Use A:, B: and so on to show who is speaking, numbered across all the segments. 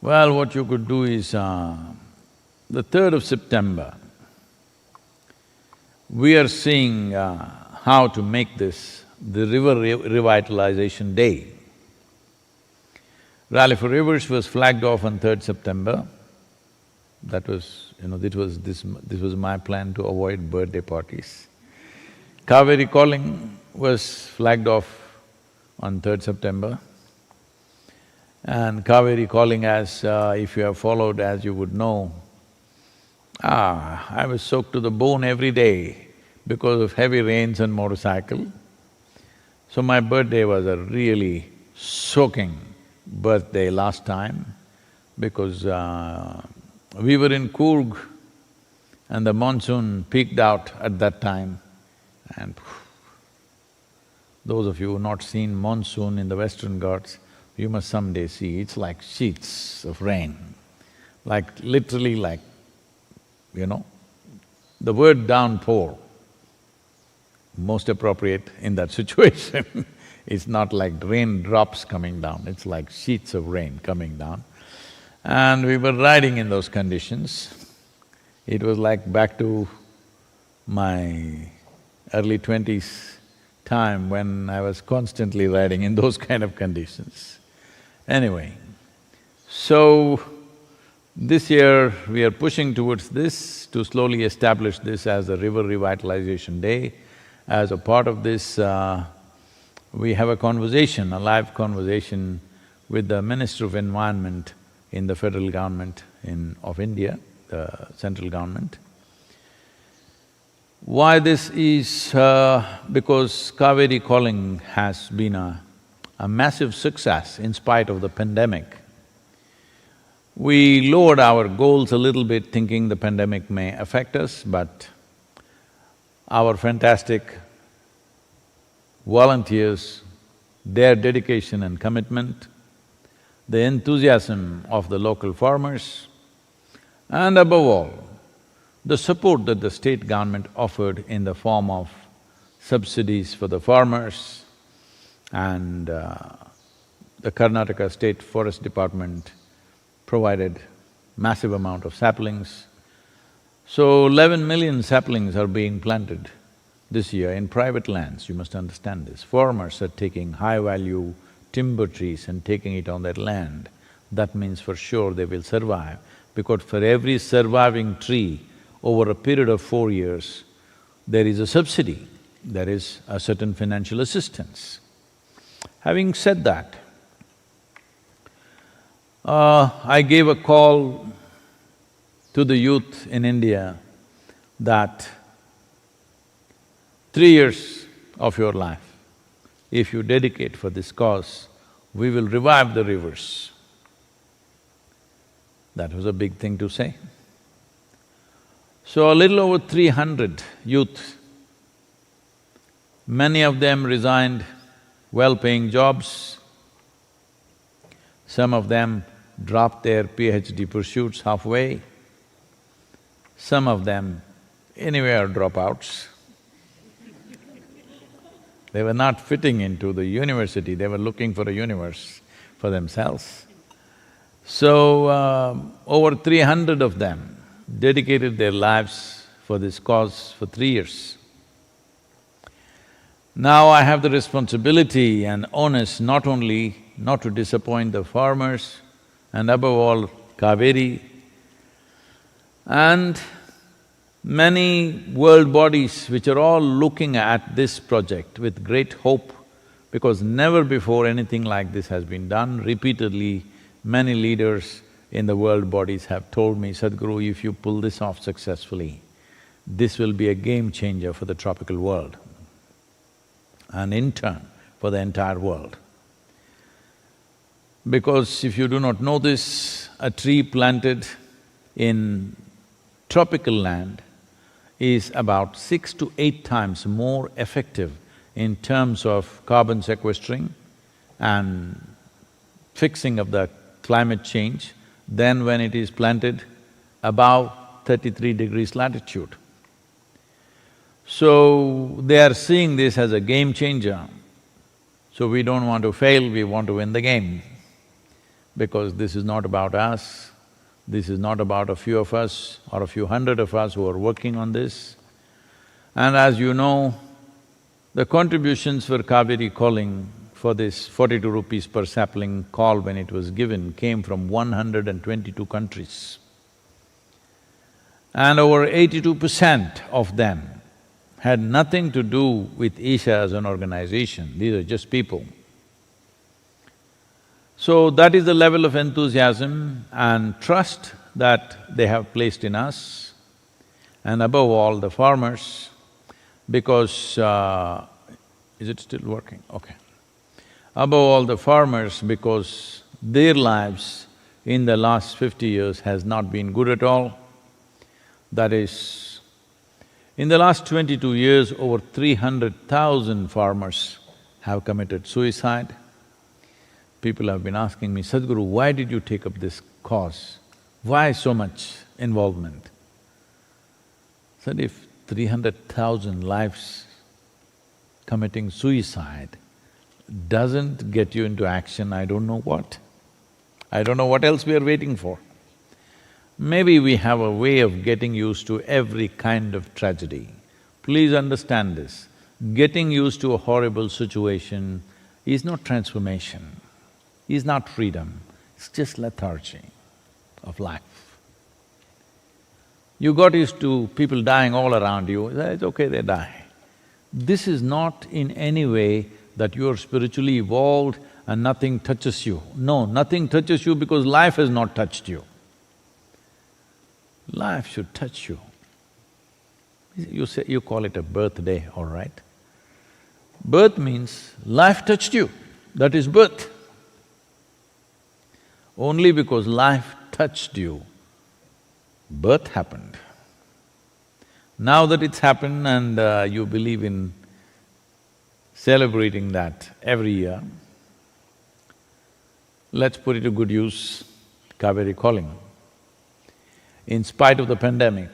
A: Well, what you could do is, the 3rd of September, we are seeing how to make this the River Revitalization Day. Rally for Rivers was flagged off on 3rd September. That was, this was my plan to avoid birthday parties. Cauvery calling was flagged off on 3rd September. And Cauvery calling, as if you have followed, as you would know, I was soaked to the bone every day because of heavy rains and motorcycle. So my birthday was a really soaking birthday last time because we were in Coorg and the monsoon peaked out at that time and those of you who have not seen monsoon in the Western Ghats, you must someday see, it's like sheets of rain, like literally like, the word downpour, most appropriate in that situation. It's not like raindrops coming down, it's like sheets of rain coming down. And we were riding in those conditions. It was like back to my early 20s time when I was constantly riding in those kind of conditions. Anyway, so this year we are pushing towards this to slowly establish this as a River Revitalization Day. As a part of this, we have a conversation, a live conversation with the Minister of Environment in the federal government of India, the central government. Why this is… because Cauvery calling has been a massive success in spite of the pandemic. We lowered our goals a little bit thinking the pandemic may affect us, but our fantastic volunteers, their dedication and commitment, the enthusiasm of the local farmers, and above all, the support that the state government offered in the form of subsidies for the farmers and the Karnataka State Forest Department provided massive amount of saplings. So 11 million saplings are being planted this year in private lands, you must understand this. Farmers are taking high-value timber trees and taking it on their land. That means for sure they will survive, because for every surviving tree over a period of 4 years, there is a subsidy, there is a certain financial assistance. Having said that, I gave a call to the youth in India that 3 years of your life, if you dedicate for this cause, we will revive the rivers. That was a big thing to say. So a little over 300 youth, many of them resigned well-paying jobs, some of them dropped their PhD pursuits halfway, some of them anyway are dropouts. They were not fitting into the university, they were looking for a universe for themselves. So, over 300 of them dedicated their lives for this cause for 3 years. Now I have the responsibility and onus not only not to disappoint the farmers and above all Cauvery and many world bodies which are all looking at this project with great hope, because never before anything like this has been done. Repeatedly, many leaders in the world bodies have told me, Sadhguru, if you pull this off successfully, this will be a game changer for the tropical world and in turn for the entire world. Because if you do not know this, a tree planted in tropical land is about 6 to 8 times more effective in terms of carbon sequestering and fixing of the climate change than when it is planted above 33 degrees latitude. So, they are seeing this as a game changer. So we don't want to fail, we want to win the game. because this is not about us, this is not about a few of us or a few hundred of us who are working on this. And as you know, the contributions for Cauvery calling for this 42 rupees per sapling call when it was given came from 122 countries. And over 82% of them had nothing to do with Isha as an organization, these are just people. So that is the level of enthusiasm and trust that they have placed in us, and above all the farmers, because… is it still working? Okay. Above all the farmers, because their lives in the last 50 years has not been good at all. That is, in the last 22 years, over 300,000 farmers have committed suicide. People have been asking me, Sadhguru, why did you take up this cause? Why so much involvement? I said, if 300,000 lives committing suicide doesn't get you into action, I don't know what. I don't know what else we are waiting for. Maybe we have a way of getting used to every kind of tragedy. Please understand this, getting used to a horrible situation is not transformation, is not freedom, it's just lethargy of life. You got used to people dying all around you, it's okay, they die. This is not in any way that you are spiritually evolved and nothing touches you. No, nothing touches you because life has not touched you. Life should touch you. You call it a birthday, all right? Birth means life touched you, that is birth. Only because life touched you, birth happened. Now that it's happened and you believe in celebrating that every year, let's put it to good use, Cauvery calling. In spite of the pandemic,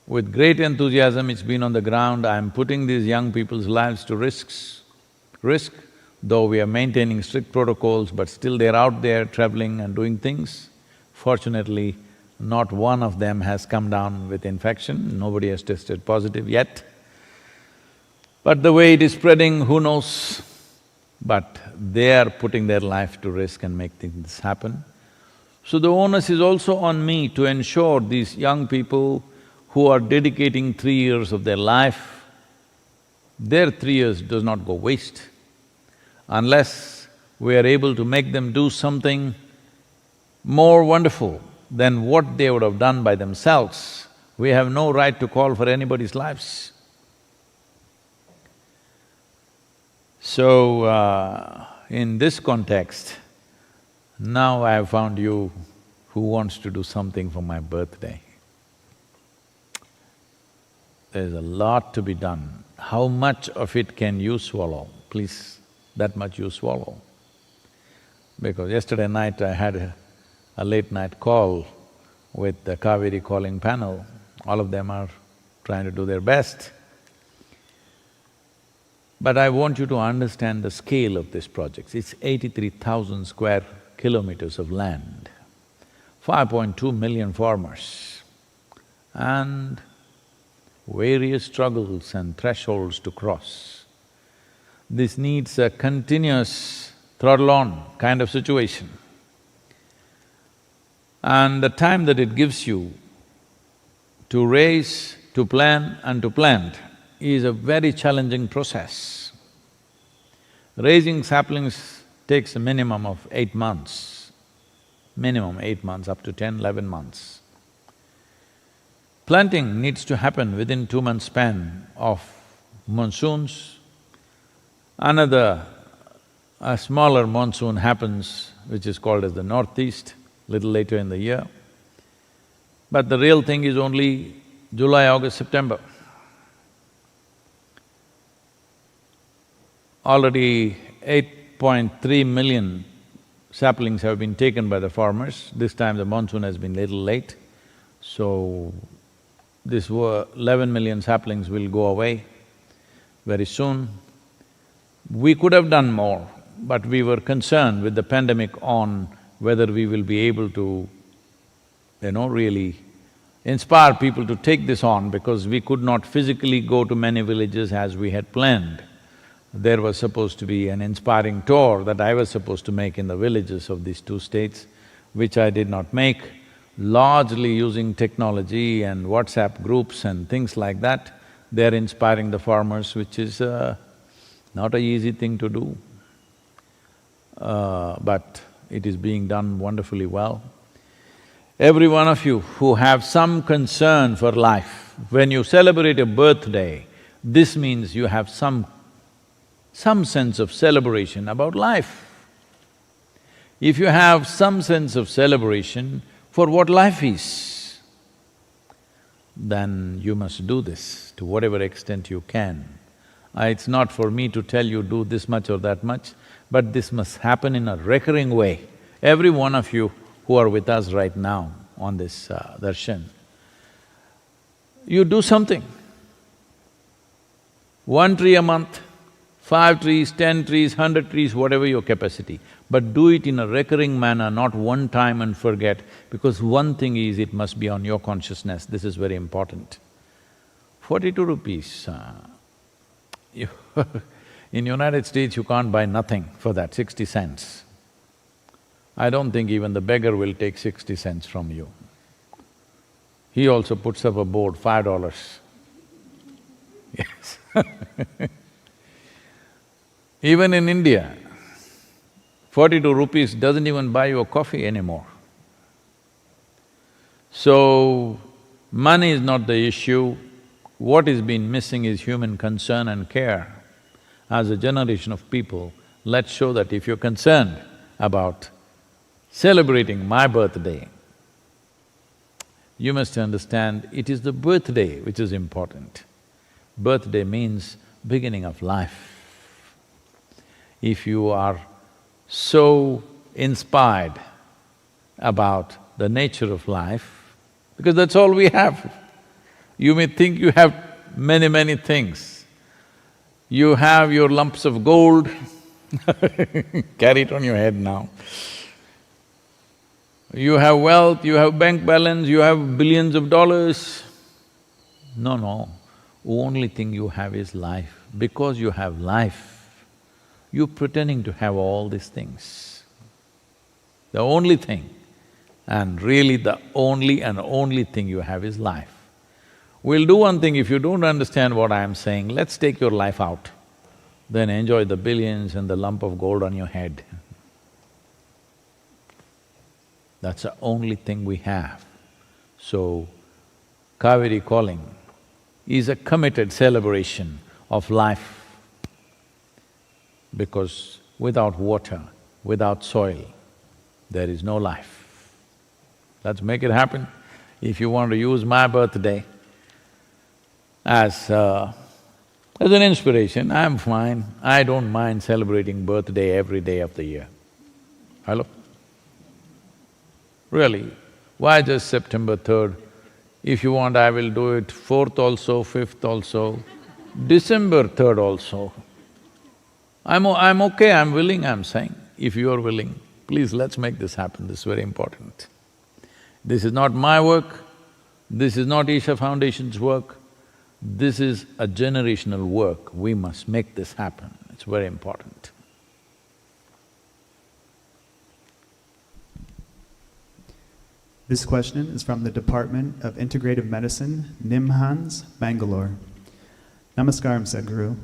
A: with great enthusiasm it's been on the ground, I'm putting these young people's lives to risk, though we are maintaining strict protocols, but still they're out there traveling and doing things. Fortunately, not one of them has come down with infection, nobody has tested positive yet. But the way it is spreading, who knows? But they are putting their life to risk and make things happen. So the onus is also on me to ensure these young people who are dedicating 3 years of their life, their 3 years does not go waste. Unless we are able to make them do something more wonderful than what they would have done by themselves, we have no right to call for anybody's lives. So, in this context, now I have found you who wants to do something for my birthday. There's a lot to be done. How much of it can you swallow? Please, that much you swallow. Because yesterday night I had a late-night call with the Cauvery calling panel. All of them are trying to do their best. But I want you to understand the scale of this project. It's 83,000 square kilometers of land, 5.2 million farmers, and various struggles and thresholds to cross. This needs a continuous throttle-on kind of situation. And the time that it gives you to raise, to plan and to plant is a very challenging process. Raising saplings takes a minimum of 8 months, up to 10, 11 months. Planting needs to happen within 2 months span of monsoons. A smaller monsoon happens, which is called as the northeast, little later in the year. But the real thing is only July, August, September. Already 8.3 million saplings have been taken by the farmers. This time the monsoon has been little late, so this 11 million saplings will go away very soon. We could have done more, but we were concerned with the pandemic on whether we will be able to, really inspire people to take this on, because we could not physically go to many villages as we had planned. There was supposed to be an inspiring tour that I was supposed to make in the villages of these two states, which I did not make, largely using technology and WhatsApp groups and things like that. They're inspiring the farmers, which is not an easy thing to do, but it is being done wonderfully well. Every one of you who have some concern for life, when you celebrate a birthday, this means you have some sense of celebration about life. If you have some sense of celebration for what life is, then you must do this to whatever extent you can. It's not for me to tell you do this much or that much, but this must happen in a recurring way. Every one of you who are with us right now on this darshan, you do something. 1 tree a month, 5 trees, 10 trees, 100 trees, whatever your capacity, but do it in a recurring manner, not one time and forget, because one thing is, it must be on your consciousness, this is very important. 42 rupees, in United States you can't buy nothing for that, 60 cents. I don't think even the beggar will take 60 cents from you. He also puts up a board, $5. Yes Even in India, 42 rupees doesn't even buy you a coffee anymore. So, money is not the issue. What is been missing is human concern and care. As a generation of people, let's show that if you're concerned about celebrating my birthday, you must understand it is the birthday which is important. Birthday means beginning of life. If you are so inspired about the nature of life, because that's all we have. You may think you have many things. You have your lumps of gold carry it on your head now. You have wealth, you have bank balance, you have billions of dollars. No, only thing you have is life. Because you have life, you're pretending to have all these things. The only thing, and really the only thing you have is life. We'll do one thing, if you don't understand what I am saying, let's take your life out, then enjoy the billions and the lump of gold on your head. That's the only thing we have. So, Cauvery calling is a committed celebration of life, because without water, without soil, there is no life. Let's make it happen. If you want to use my birthday as an inspiration, I'm fine. I don't mind celebrating birthday every day of the year. Hello? Really, why just September 3rd? If you want, I will do it 4th also, 5th also, December 3rd also. I'm okay, I'm willing, I'm saying. If you are willing, please let's make this happen, this is very important. This is not my work, this is not Isha Foundation's work, this is a generational work. We must make this happen, it's very important.
B: This question is from the Department of Integrative Medicine, Nimhans, Bangalore. Namaskaram, Sadhguru.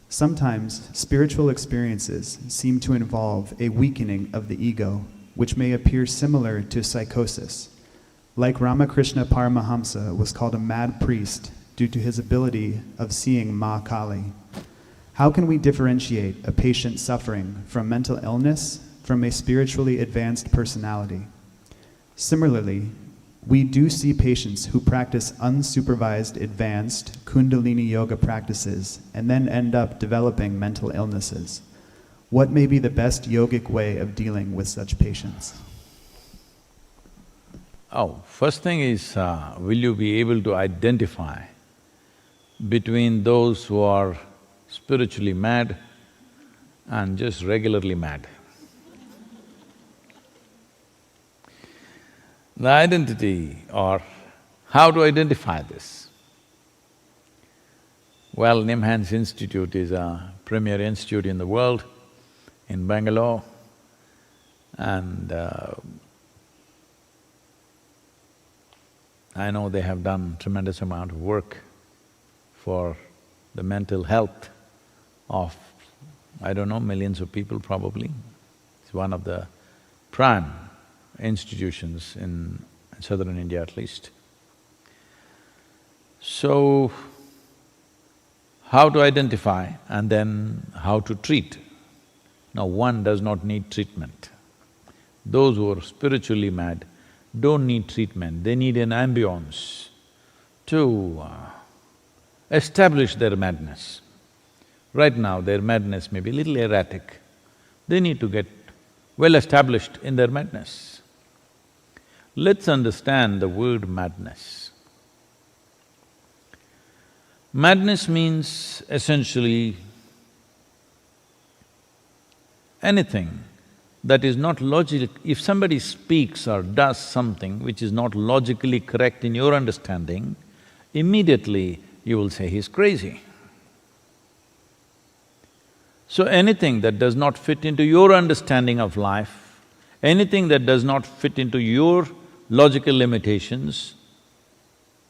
B: Sometimes spiritual experiences seem to involve a weakening of the ego, which may appear similar to psychosis. Like Ramakrishna Paramahamsa was called a mad priest due to his ability of seeing Ma Kali. How can we differentiate a patient suffering from mental illness from a spiritually advanced personality? Similarly, we do see patients who practice unsupervised advanced Kundalini yoga practices and then end up developing mental illnesses. What may be the best yogic way of dealing with such patients?
A: First thing is, will you be able to identify between those who are spiritually mad and just regularly mad. The identity, or how to identify this? Well, Nimhan's Institute is a premier institute in the world, in Bangalore, and I know they have done tremendous amount of work for the mental health of, I don't know, millions of people probably. It's one of the prime institutions in southern India at least. So, how to identify and then how to treat? Now, one does not need treatment. Those who are spiritually mad don't need treatment, they need an ambience to establish their madness. Right now, their madness may be a little erratic. They need to get well established in their madness. Let's understand the word madness. Madness means essentially anything that is not logical. If somebody speaks or does something which is not logically correct in your understanding, immediately you will say he's crazy. So anything that does not fit into your understanding of life, anything that does not fit into your logical limitations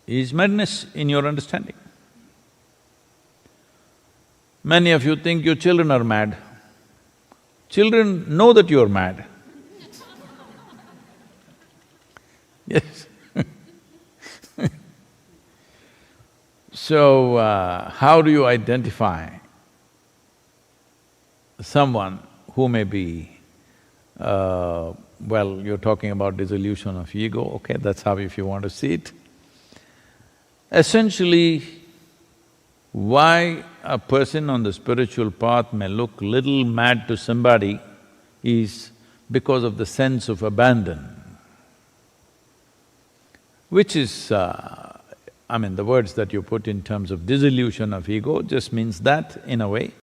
A: is madness in your understanding. Many of you think your children are mad. Children know that you're mad. Yes. So, how do you identify someone who may be, well, you're talking about dissolution of ego, okay, that's how if you want to see it. Essentially, why a person on the spiritual path may look little mad to somebody is because of the sense of abandon, which is, the words that you put in terms of dissolution of ego just means that in a way.